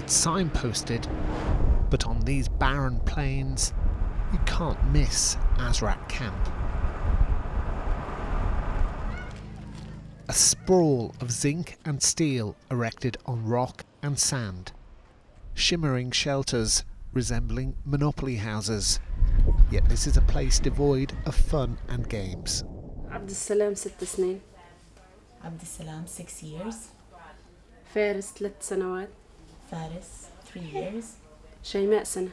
It's signposted, but on these barren plains, you can't miss Azraq camp. A sprawl of zinc and steel erected on rock and sand. Shimmering shelters resembling monopoly houses. Yet this is a place devoid of fun and games. Abdussalam 6 سنين. Abdussalam 6 years. فارس 3 سنوات. Faris 3 years. شيماء سنة.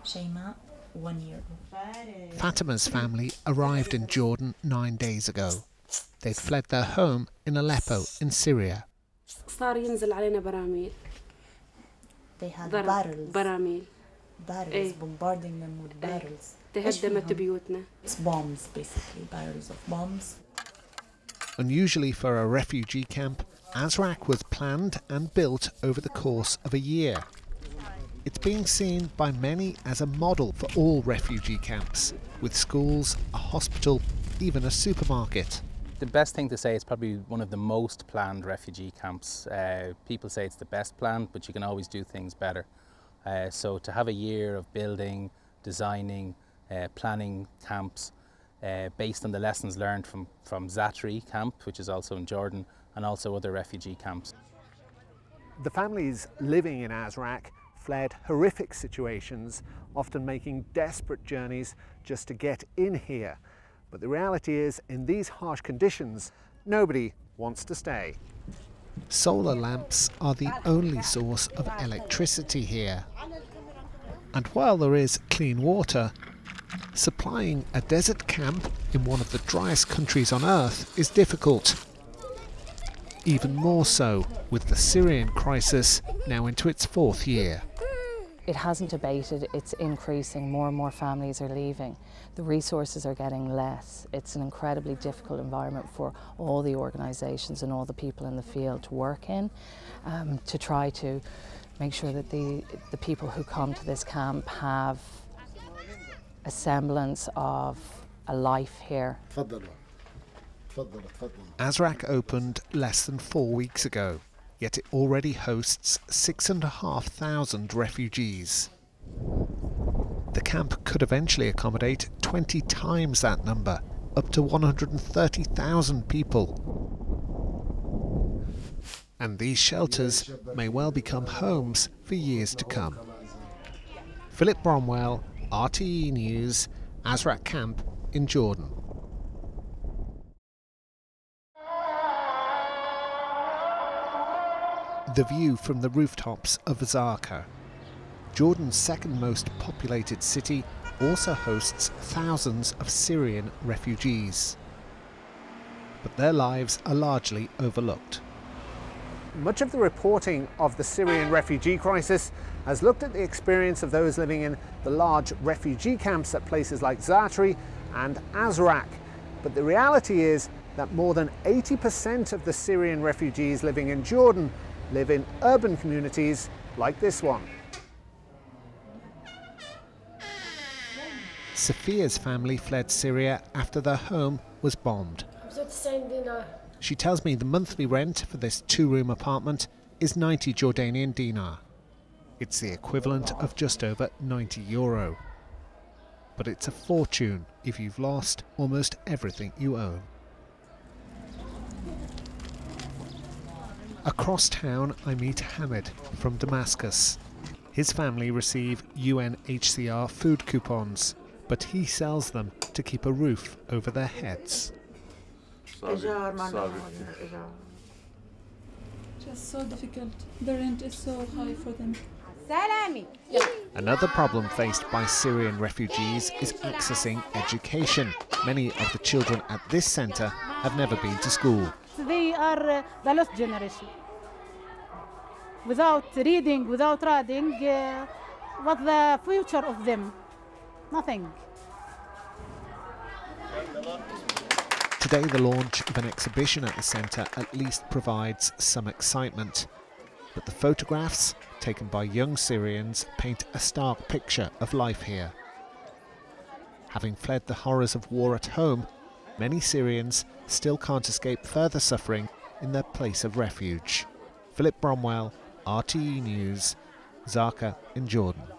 Shayma 1 year. Fatima's family arrived in Jordan 9 days ago. They'd fled their home in Aleppo in Syria. صار ينزل علينا براميل. They had barrels. براميل. Barrels, bombarding them with barrels. تهدمت بيوتنا. It's bombs, basically, barrels of bombs. Unusually for a refugee camp, Azraq was planned and built over the course of a year. It's being seen by many as a model for all refugee camps, with schools, a hospital, even a supermarket. The best thing to say, it's probably one of the most planned refugee camps. People say it's the best planned, but you can always do things better. So to have a year of building, designing, planning camps based on the lessons learned from Zatri camp, which is also in Jordan, and also other refugee camps. The families living in Azraq fled horrific situations, often making desperate journeys just to get in here. But the reality is, in these harsh conditions, nobody wants to stay. Solar lamps are the only source of electricity here. And while there is clean water, supplying a desert camp in one of the driest countries on earth is difficult. Even more so with the Syrian crisis now into its 4th year. It hasn't abated, it's increasing, more and more families are leaving. The resources are getting less. It's an incredibly difficult environment for all the organisations and all the people in the field to work in, to try to make sure that the people who come to this camp have a semblance of a life here. Azraq opened less than 4 weeks ago, yet it already hosts 6,500 refugees. The camp could eventually accommodate 20 times that number, up to 130,000 people. And these shelters may well become homes for years to come. Philip Bromwell, RTE News, Azraq Camp in Jordan. The view from the rooftops of Zarqa. Jordan's second most populated city also hosts thousands of Syrian refugees. But their lives are largely overlooked. Much of the reporting of the Syrian refugee crisis has looked at the experience of those living in the large refugee camps at places like Zatri and Azraq. But the reality is that more than 80% of the Syrian refugees living in Jordan live in urban communities like this one. Sophia's family fled Syria after their home was bombed. She tells me the monthly rent for this 2-room apartment is 90 Jordanian dinar. It's the equivalent of just over €90. But it's a fortune if you've lost almost everything you own. Across town I meet Hamid from Damascus. His family receive UNHCR food coupons, but he sells them to keep a roof over their heads. Just so difficult. The rent is so high for them. Another problem faced by Syrian refugees is accessing education. Many of the children at this centre have never been to school. They are the lost generation. Without reading, without writing, what's the future of them? Nothing. Today the launch of an exhibition at the centre at least provides some excitement. But the photographs taken by young Syrians paint a stark picture of life here. Having fled the horrors of war at home, many Syrians still can't escape further suffering in their place of refuge. Philip Bromwell, RTE News, Zaka in Jordan.